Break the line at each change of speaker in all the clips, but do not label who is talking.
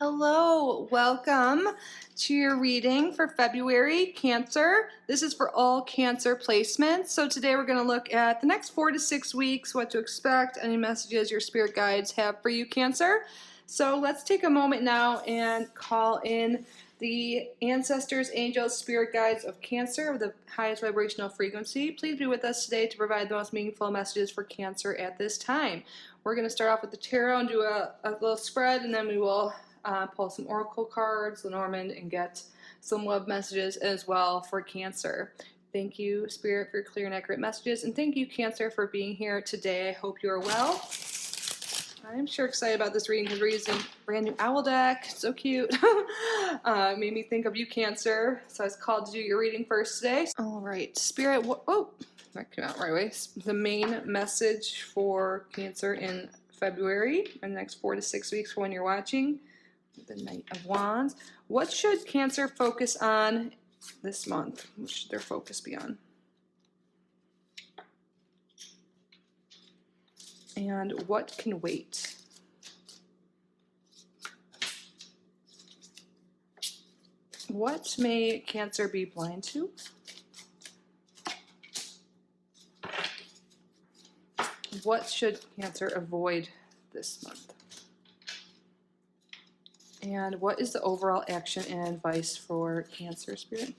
Hello, welcome to your reading for February, Cancer. This is for all Cancer placements. So today we're going to look at the next 4 to 6 weeks, what to expect, any messages your spirit guides have for you, Cancer. So let's take a moment now and call in the ancestors, angels, spirit guides of Cancer with the highest vibrational frequency. Please be with us today to provide the most meaningful messages for Cancer at this time. We're going to start off with the tarot and do a little spread, and then we will pull some oracle cards, Lenormand, and get some love messages as well for Cancer. Thank you, Spirit, for your clear and accurate messages, and thank you, Cancer, for being here today. I hope you are well. I'm sure excited about this reading because we're using a brand new owl deck. So cute. Made me think of you, Cancer. So I was called to do your reading first today. All right, Spirit. Oh, that came out right away. The main message for Cancer in February and the next 4 to 6 weeks for when you're watching. The Knight of Wands. What should Cancer focus on this month? What should their focus be on? And what can wait? What may Cancer be blind to? What should Cancer avoid this month? And what is the overall action and advice for Cancer, Spirit?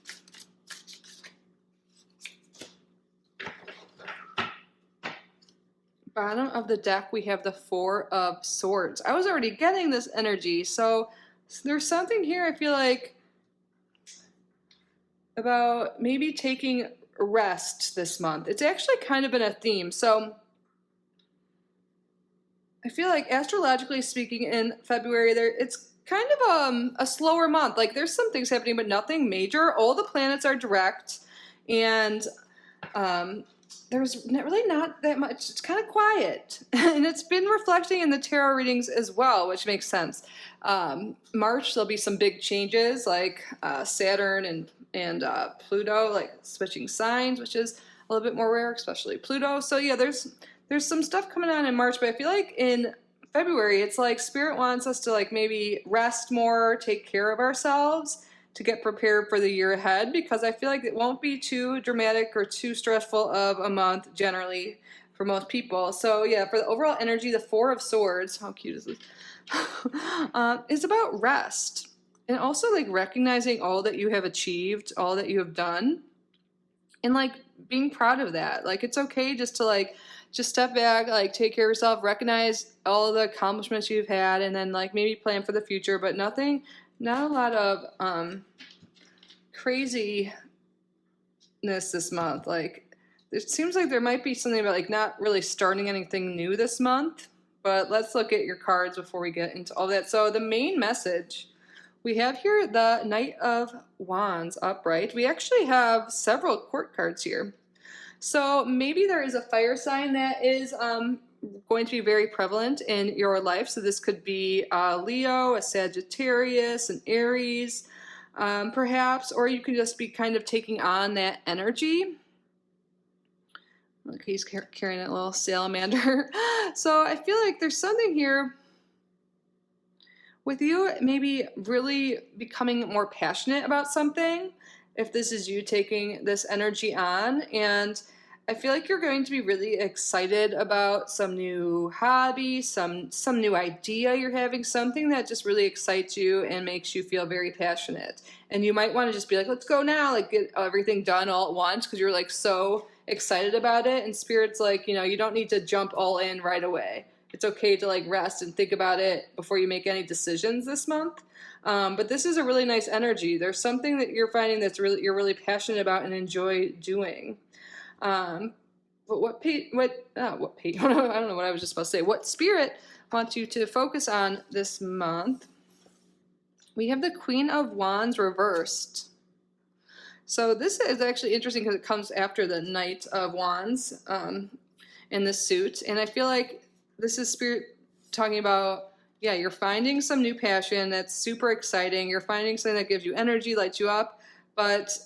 Bottom of the deck, we have the Four of Swords. I was already getting this energy, so there's something here I feel like about maybe taking rest this month. It's actually kind of been a theme. So I feel like astrologically speaking in February, it's kind of a slower month. Like there's some things happening, but nothing major. All the planets are direct, and there's really not that much. It's kind of quiet, and it's been reflecting in the tarot readings as well, which makes sense. March there'll be some big changes, like Saturn and Pluto, like switching signs, which is a little bit more rare, especially Pluto. So yeah, there's some stuff coming on in March, but I feel like in February, it's like Spirit wants us to like maybe rest more, take care of ourselves to get prepared for the year ahead, because I feel like it won't be too dramatic or too stressful of a month generally for most people. So yeah, for the overall energy, the Four of Swords, how cute is this? Is about rest and also like recognizing all that you have achieved, all that you have done, and like being proud of that. Like it's okay just to just step back, like take care of yourself, recognize all the accomplishments you've had, and then like maybe plan for the future, but not a lot of craziness this month. Like it seems like there might be something about like not really starting anything new this month, but let's look at your cards before we get into all that. So the main message we have here, the Knight of Wands upright. We actually have several court cards here. So maybe there is a fire sign that is going to be very prevalent in your life. So this could be a Leo, a Sagittarius, an Aries, perhaps, or you could just be kind of taking on that energy. Look, he's carrying a little salamander. So I feel like there's something here with you maybe really becoming more passionate about something, if this is you taking this energy on. And I feel like you're going to be really excited about some new hobby, some new idea you're having, something that just really excites you and makes you feel very passionate. And you might want to just be like, let's go now, like get everything done all at once because you're like so excited about it. And Spirit's like, you don't need to jump all in right away. It's okay to like rest and think about it before you make any decisions this month. But this is a really nice energy. There's something that you're finding you're really passionate about and enjoy doing. But what I don't know what I was just supposed to say. What Spirit wants you to focus on this month? We have the Queen of Wands reversed. So this is actually interesting because it comes after the Knight of Wands in the suit. And I feel like this is Spirit talking about, yeah, you're finding some new passion that's super exciting. You're finding something that gives you energy, lights you up. But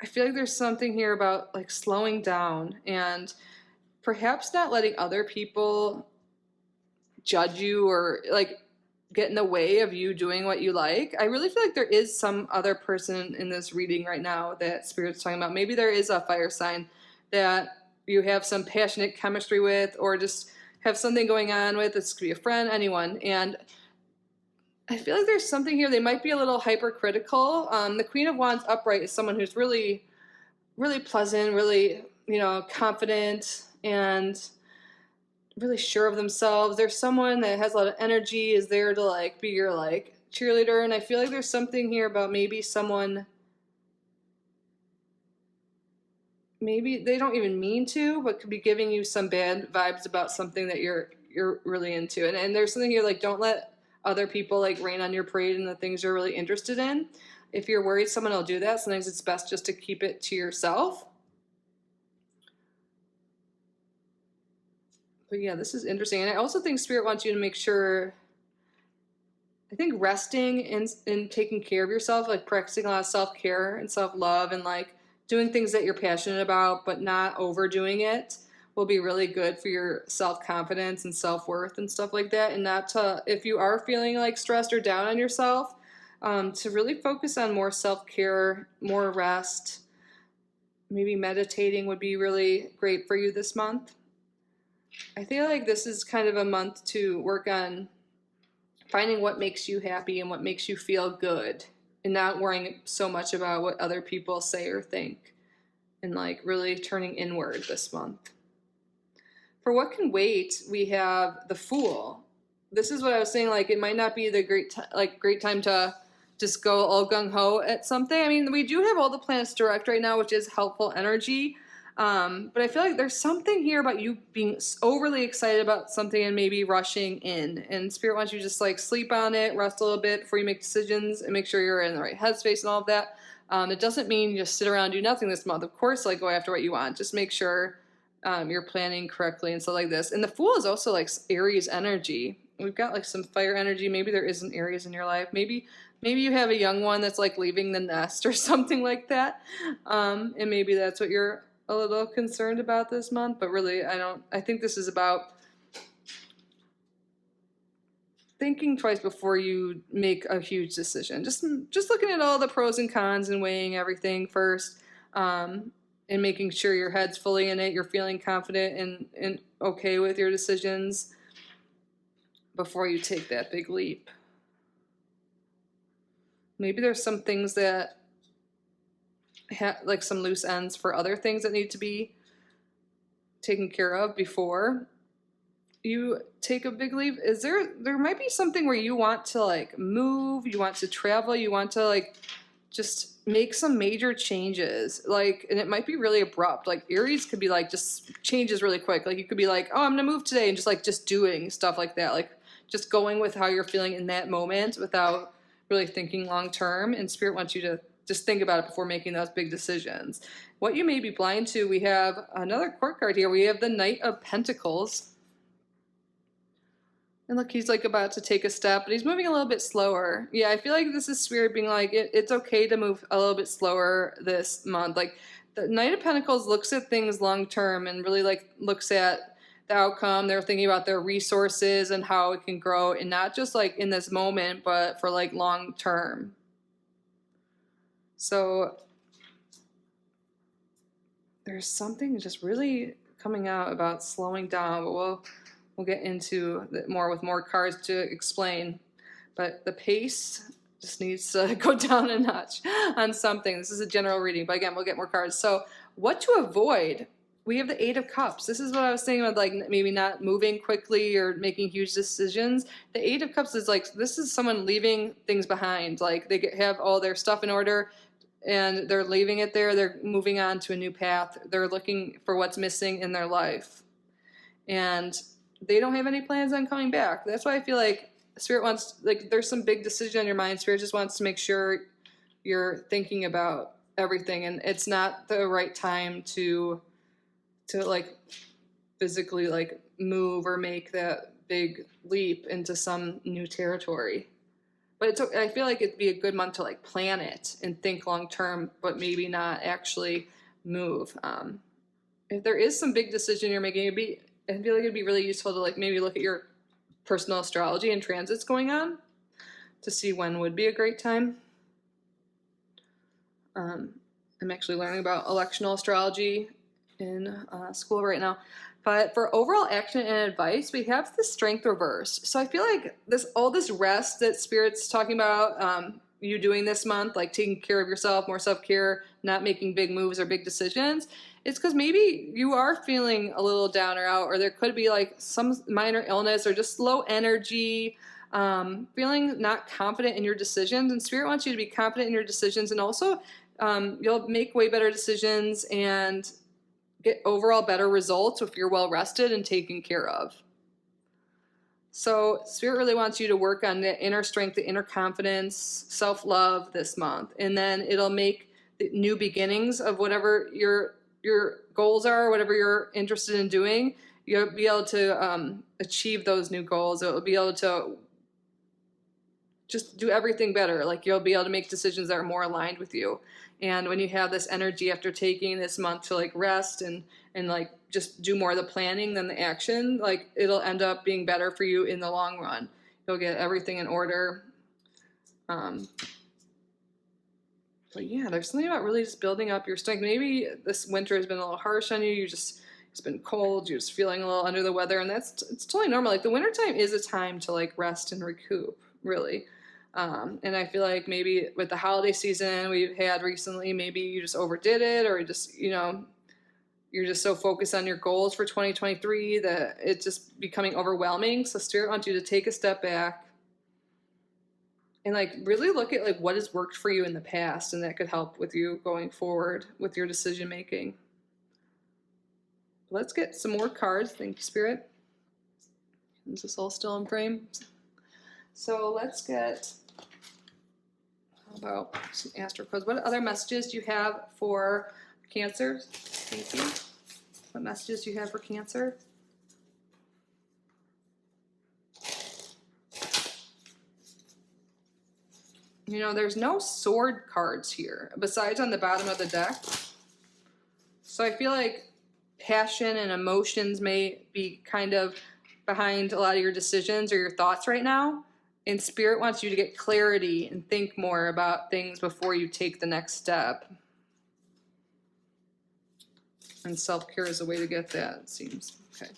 I feel like there's something here about like slowing down and perhaps not letting other people judge you or like get in the way of you doing what you like. I really feel like there is some other person in this reading right now that Spirit's talking about. Maybe there is a fire sign that you have some passionate chemistry with, or just have something going on with. This could be a friend, anyone. And I feel like there's something here. They might be a little hypercritical. The Queen of Wands upright is someone who's really, really pleasant, really, confident, and really sure of themselves. There's someone that has a lot of energy, is there to like be your like cheerleader. And I feel like there's something here about maybe someone, maybe they don't even mean to, but could be giving you some bad vibes about something that you're really into. And there's something here like, don't let other people like rain on your parade and the things you're really interested in. If you're worried someone will do that, sometimes it's best just to keep it to yourself. But yeah, this is interesting. And I also think Spirit wants you to make sure, I think resting and taking care of yourself, like practicing a lot of self-care and self-love, and like doing things that you're passionate about, but not overdoing it, will be really good for your self-confidence and self-worth and stuff like that. And not to, if you are feeling like stressed or down on yourself, to really focus on more self-care, more rest. Maybe meditating would be really great for you this month. I feel like this is kind of a month to work on finding what makes you happy and what makes you feel good, and not worrying so much about what other people say or think, and like really turning inward this month. For what can wait, we have the Fool. This is what I was saying, like it might not be the great time to just go all gung-ho at something. I mean, we do have all the planets direct right now, which is helpful energy. But I feel like there's something here about you being overly excited about something and maybe rushing in. And Spirit wants you to just like sleep on it, rest a little bit before you make decisions, and make sure you're in the right headspace and all of that. It doesn't mean you just sit around and do nothing this month. Of course, like go after what you want. Just make sure you're planning correctly and stuff like this. And the Fool is also like Aries energy. We've got like some fire energy. Maybe there is an Aries in your life. Maybe you have a young one that's like leaving the nest or something like that. And maybe that's what you're a little concerned about this month. But really, I think this is about thinking twice before you make a huge decision. Just looking at all the pros and cons and weighing everything first, and making sure your head's fully in it, you're feeling confident and okay with your decisions before you take that big leap. Maybe there's some things that like some loose ends for other things that need to be taken care of before you take a big leap. There might be something where you want to like move, you want to travel, you want to like just make some major changes, like, and it might be really abrupt. Like Aries could be like just changes really quick. Like you could be like, oh, I'm gonna move today, and just doing stuff like that, like just going with how you're feeling in that moment without really thinking long term. And Spirit wants you to just think about it before making those big decisions. What you may be blind to, we have another court card here. We have the Knight of Pentacles. And look, he's like about to take a step, but he's moving a little bit slower. Yeah, I feel like this is Spirit being like, it's okay to move a little bit slower this month. Like the Knight of Pentacles looks at things long term and really like looks at the outcome. They're thinking about their resources and how it can grow, and not just like in this moment, but for like long term. So there's something just really coming out about slowing down, but we'll get into more with more cards to explain. But the pace just needs to go down a notch on something. This is a general reading, but again, we'll get more cards. So what to avoid? We have the Eight of Cups. This is what I was saying about like maybe not moving quickly or making huge decisions. The Eight of Cups is like, this is someone leaving things behind. Like they have all their stuff in order and they're leaving it there. They're moving on to a new path. They're looking for what's missing in their life. And they don't have any plans on coming back. That's why I feel like Spirit wants, like there's some big decision in your mind. Spirit just wants to make sure you're thinking about everything, and it's not the right time to like physically like move or make that big leap into some new territory. But I feel like it'd be a good month to like plan it and think long term, but maybe not actually move. If there is some big decision you're making, I feel like it'd be really useful to like maybe look at your personal astrology and transits going on, to see when would be a great time. I'm actually learning about electional astrology in school right now. But for overall action and advice, we have the strength reverse. So I feel like all this rest that Spirit's talking about, you doing this month, like taking care of yourself, more self-care, not making big moves or big decisions, it's because maybe you are feeling a little down or out, or there could be like some minor illness or just low energy, feeling not confident in your decisions. And Spirit wants you to be confident in your decisions, and also you'll make way better decisions and get overall better results if you're well rested and taken care of. So Spirit really wants you to work on the inner strength, the inner confidence, self-love this month. And then it'll make the new beginnings of whatever your goals are, whatever you're interested in doing. You'll be able to achieve those new goals. It'll be able to just do everything better. Like you'll be able to make decisions that are more aligned with you. And when you have this energy after taking this month to like rest and like just do more of the planning than the action, like it'll end up being better for you in the long run. You'll get everything in order. But yeah, there's something about really just building up your strength. Maybe this winter has been a little harsh on you. It's been cold. You're just feeling a little under the weather, and it's totally normal. Like the wintertime is a time to like rest and recoup, really. And I feel like maybe with the holiday season we've had recently, maybe you just overdid it, or just, you're just so focused on your goals for 2023 that it's just becoming overwhelming. So Spirit wants you to take a step back and like really look at like what has worked for you in the past, and that could help with you going forward with your decision making. Let's get some more cards. Thank you, Spirit. Is this all still in frame? So let's get, how about some astro codes? What other messages do you have for Cancer? Thank you. What messages do you have for Cancer? There's no sword cards here, besides on the bottom of the deck. So I feel like passion and emotions may be kind of behind a lot of your decisions or your thoughts right now. And Spirit wants you to get clarity and think more about things before you take the next step. And self-care is a way to get that, it seems. Okay.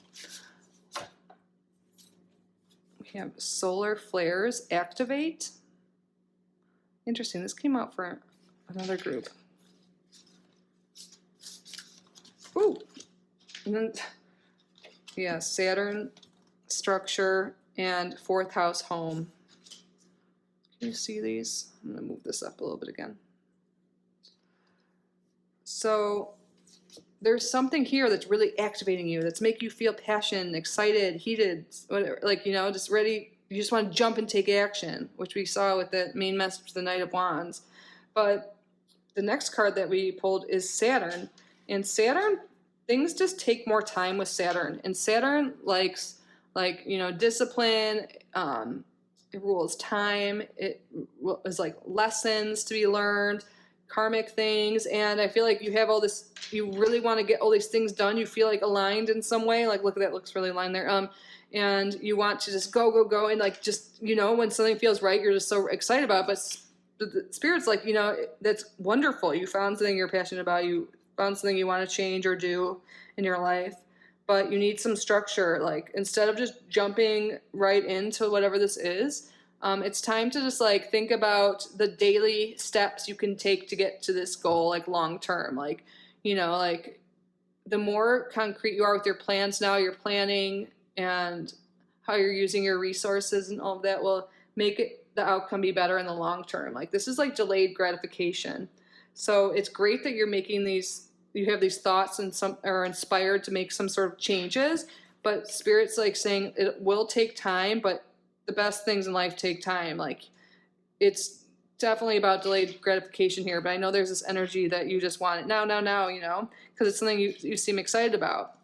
We have solar flares activate. Interesting. This came out for another group. Ooh. And then, yeah, Saturn, structure, and fourth house home. Can you see these? I'm going to move this up a little bit again. So there's something here that's really activating you, that's making you feel passion, excited, heated, whatever, like, just ready. You just want to jump and take action, which we saw with the main message, the Knight of Wands. But the next card that we pulled is Saturn. And Saturn, things just take more time with Saturn. And Saturn likes, discipline. It rules time. It is like lessons to be learned, karmic things. And I feel like you have all this, you really want to get all these things done. You feel like aligned in some way. Like, look at that, looks really aligned there. And you want to just go. And like, just, when something feels right, you're just so excited about it. But the Spirit's like, that's wonderful. You found something you're passionate about. You found something you want to change or do in your life. But you need some structure. Like, instead of just jumping right into whatever this is, it's time to just like think about the daily steps you can take to get to this goal, like long term. Like, like the more concrete you are with your plans now, your planning and how you're using your resources and all of that will make the outcome be better in the long term. Like, this is like delayed gratification. So it's great that you're making these, you have these thoughts and some are inspired to make some sort of changes, but Spirit's like saying it will take time, but the best things in life take time. Like, it's definitely about delayed gratification here, but I know there's this energy that you just want it now, because it's something you seem excited about.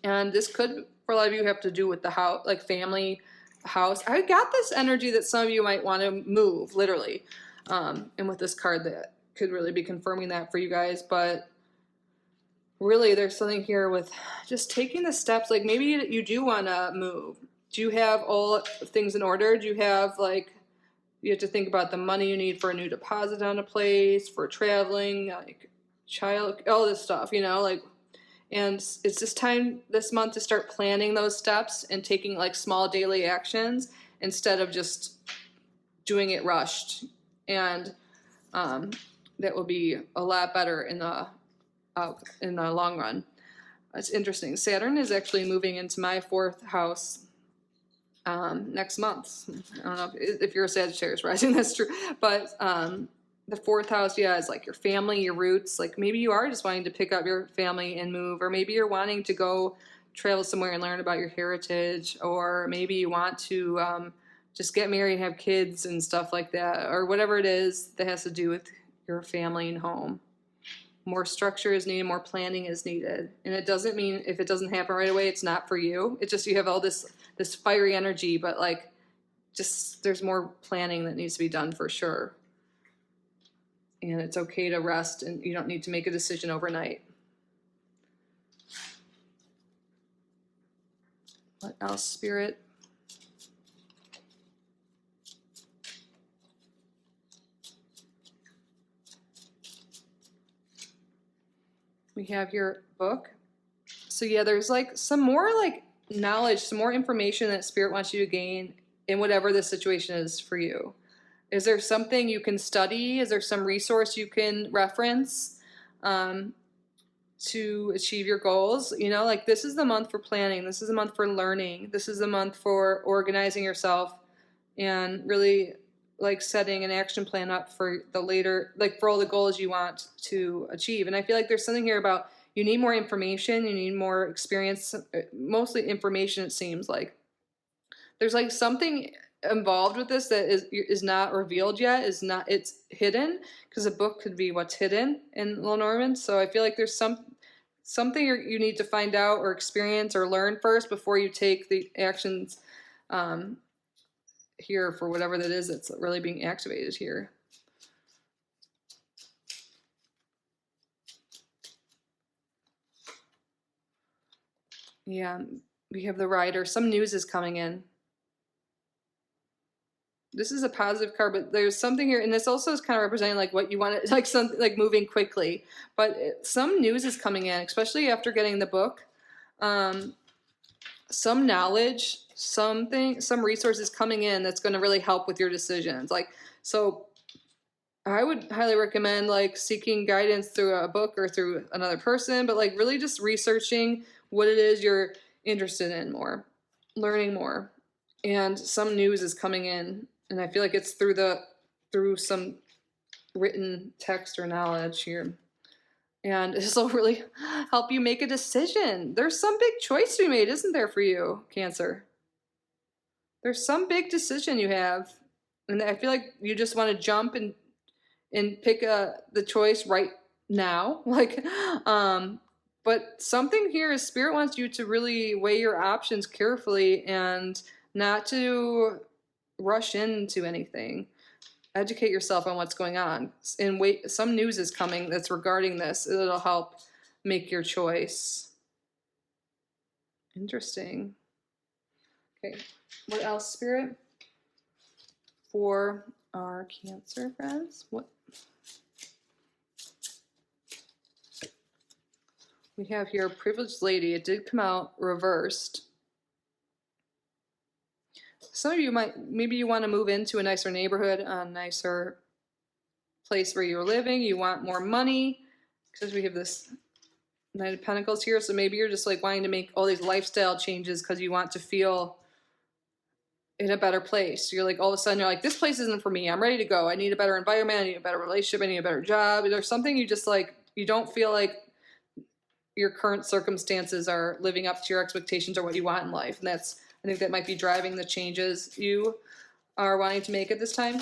And this could, for a lot of you, have to do with the house, like family, house. I got this energy that some of you might want to move, literally. And with this card, that could really be confirming that for you guys. But really, there's something here with just taking the steps. Like, maybe you do want to move. Do you have all things in order? Do you have, like, You have to think about the money you need for a new deposit on a place, for traveling, like child, all this stuff, like, and it's just time this month to start planning those steps and taking like small daily actions instead of just doing it rushed. And that will be a lot better in the long run. It's interesting. Saturn is actually moving into my 4th house next month. I don't know if you're a Sagittarius rising, that's true. But the 4th house, is like your family, your roots. Like maybe you are just wanting to pick up your family and move, or maybe you're wanting to go travel somewhere and learn about your heritage, or maybe you want to just get married and have kids and stuff like that, or whatever it is that has to do with your family and home. More structure is needed, more planning is needed. And it doesn't mean if it doesn't happen right away, it's not for you. It's just you have all this fiery energy, but like just there's more planning that needs to be done for sure. And it's okay to rest, and you don't need to make a decision overnight. What else, Spirit? We have your book. So there's like some more like knowledge, some more information that Spirit wants you to gain in whatever the situation is for you. Is there something you can study? Is there some resource you can reference to achieve your goals? Like this is the month for planning. This is the month for learning. This is the month for organizing yourself and really like setting an action plan up for the later, like for all the goals you want to achieve. And I feel like there's something here about you need more information, you need more experience, mostly information. It seems like there's like something involved with this that is not revealed yet, it's hidden, because a book could be what's hidden in Lenormand. So I feel like there's something you need to find out or experience or learn first before you take the actions here for whatever that is that's really being activated here. Yeah, we have the Rider. Some news is coming in. This is a positive card, but there's something here, and this also is kind of representing like what you want to, like something like moving quickly. But some news is coming in, especially after getting the book. Some knowledge, some resources coming in that's going to really help with your decisions. Like, so I would highly recommend like seeking guidance through a book or through another person, but like really just researching what it is you're interested in more, learning more. And some news is coming in, and I feel like it's through some written text or knowledge here. And this will really help you make a decision. There's some big choice to be made, isn't there, for you, Cancer? There's some big decision you have, and I feel like you just want to jump and pick the choice right now. Like, but something here is Spirit wants you to really weigh your options carefully and not to rush into anything. Educate yourself on what's going on, and wait. Some news is coming that's regarding this. It'll help make your choice. Interesting. Okay, what else, Spirit, for our Cancer friends? What we have here, Privileged Lady. It did come out reversed. Some of you maybe you want to move into a nicer neighborhood, a nicer place where you're living. You want more money, because we have this Knight of Pentacles here. So maybe you're just like wanting to make all these lifestyle changes because you want to feel in a better place. You're like, all of a sudden you're like, this place isn't for me. I'm ready to go. I need a better environment. I need a better relationship. I need a better job. There's something you just like, you don't feel like your current circumstances are living up to your expectations or what you want in life. And I think that might be driving the changes you are wanting to make at this time.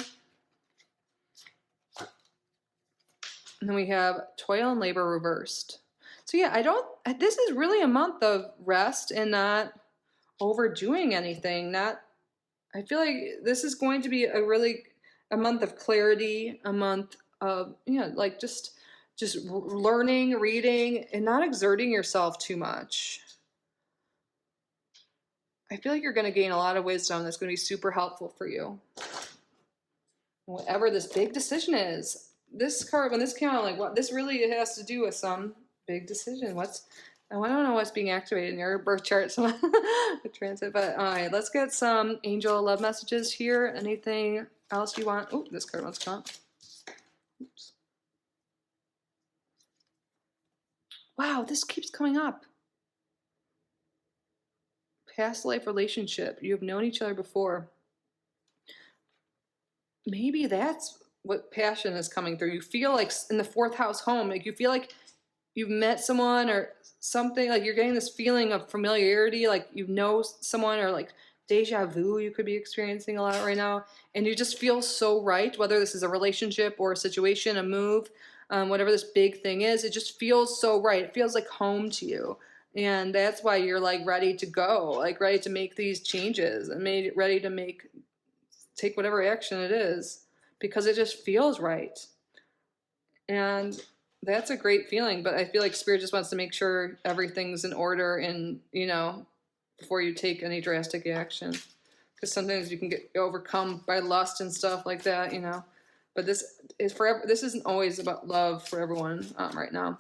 And then we have Toil and Labor reversed. So yeah, this is really a month of rest and not overdoing anything. I feel like this is going to be a month of clarity, a month of, like just learning, reading, and not exerting yourself too much. I feel like you're going to gain a lot of wisdom that's going to be super helpful for you. whatever this big decision is. This card, when this came out, I'm like, what? This really has to do with some big decision. I don't know what's being activated in your birth chart. So the transit, but all right, let's get some angel love messages here. Anything else you want? Oh, this card wants to come up. Oops. Wow, this keeps coming up. Past life relationship. You have known each other before. Maybe that's what passion is coming through. You feel like in the fourth house home, like you feel like you've met someone or something, like you're getting this feeling of familiarity, like you know someone, or like deja vu you could be experiencing a lot right now. And you just feel so right, whether this is a relationship or a situation, a move, whatever this big thing is, it just feels so right. It feels like home to you. And that's why you're like ready to go, like ready to make these changes and ready to take whatever action it is, because it just feels right. And that's a great feeling, but I feel like Spirit just wants to make sure everything's in order and, before you take any drastic action. Because sometimes you can get overcome by lust and stuff like that, But this isn't always about love for everyone right now.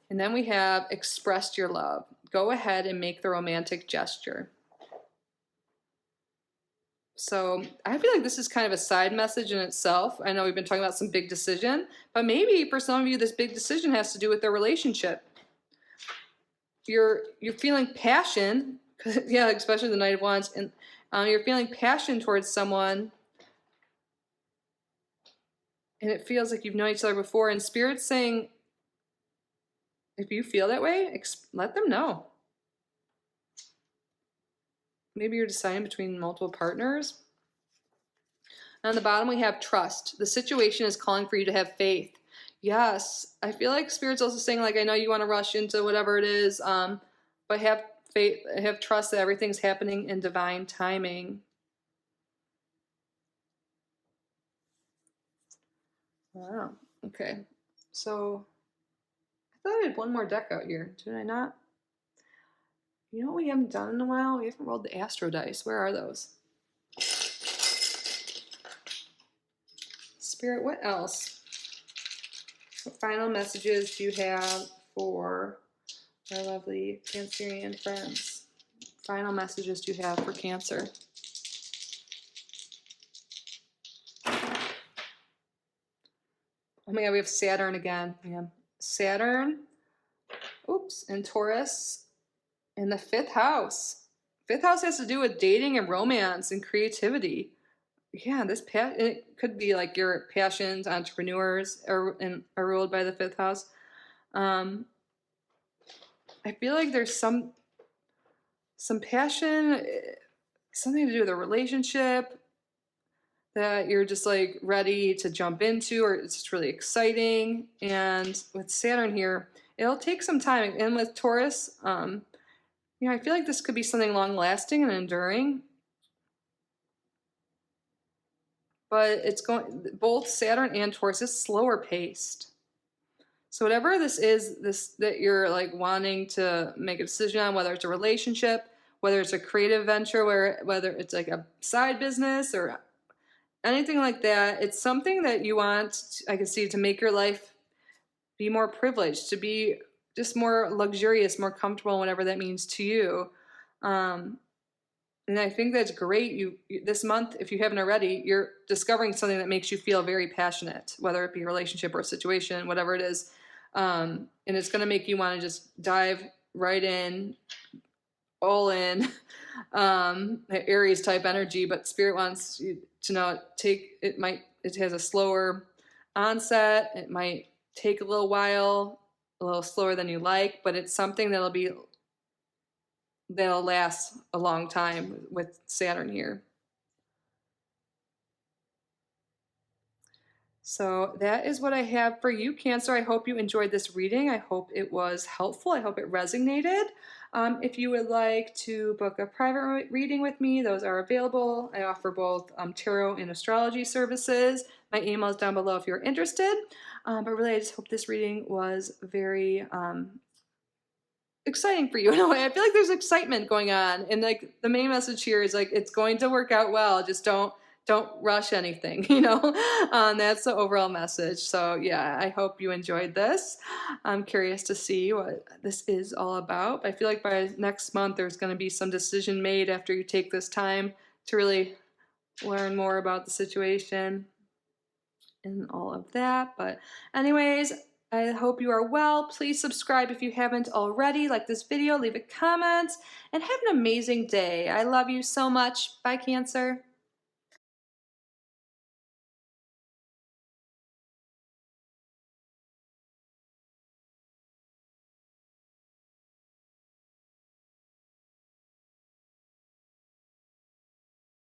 And then we have expressed your love. Go ahead and make the romantic gesture. So I feel like this is kind of a side message in itself. I know we've been talking about some big decision, but maybe for some of you, this big decision has to do with their relationship. You're feeling passion, yeah, especially the Knight of Wands, and you're feeling passion towards someone, and it feels like you've known each other before. And Spirit's saying, if you feel that way, let them know. Maybe you're deciding between multiple partners. And on the bottom, we have trust. The situation is calling for you to have faith. Yes, I feel like Spirit's also saying, like, I know you want to rush into whatever it is, but have faith, have trust that everything's happening in divine timing. Wow, okay. So, I thought I had one more deck out here. Did I not? You know what we haven't done in a while? We haven't rolled the Astro dice. Where are those? Spirit, what else? What final messages do you have for our lovely Cancerian friends? Final messages do you have for Cancer? Oh my God, we have Saturn again. Yeah. Saturn, and Taurus in the 5th house. 5th house has to do with dating and romance and creativity. Yeah, it could be like your passions, entrepreneurs are ruled by the 5th house. I feel like there's some passion, something to do with a relationship that you're just like ready to jump into, or it's just really exciting. And with Saturn here, it'll take some time. And with Taurus, I feel like this could be something long lasting and enduring. But both Saturn and Taurus is slower paced. So whatever this is, that you're like wanting to make a decision on, whether it's a relationship, whether it's a creative venture, whether it's like a side business or anything like that, it's something that you want, I can see, to make your life be more privileged, to be just more luxurious, more comfortable, whatever that means to you. And I think that's great. You this month, if you haven't already, you're discovering something that makes you feel very passionate, whether it be a relationship or a situation, whatever it is. And it's going to make you want to just dive right in, all in, Aries type energy. But Spirit wants you to know it has a slower onset. It might take a little while, a little slower than you like, but it's something that'll last a long time with Saturn here. So that is what I have for you, Cancer. I hope you enjoyed this reading. I hope it was helpful. I hope it resonated. If you would like to book a private reading with me, those are available. I offer both tarot and astrology services. My email is down below if you're interested. But really, I just hope this reading was very exciting for you in a way. I feel like there's excitement going on, and like the main message here is like it's going to work out well. Just don't don't rush anything, that's the overall message. So yeah, I hope you enjoyed this. I'm curious to see what this is all about. I feel like by next month there's going to be some decision made after you take this time to really learn more about the situation and all of that. But anyways, I hope you are well. Please subscribe if you haven't already. Like this video, leave a comment, and have an amazing day. I love you so much. Bye, Cancer.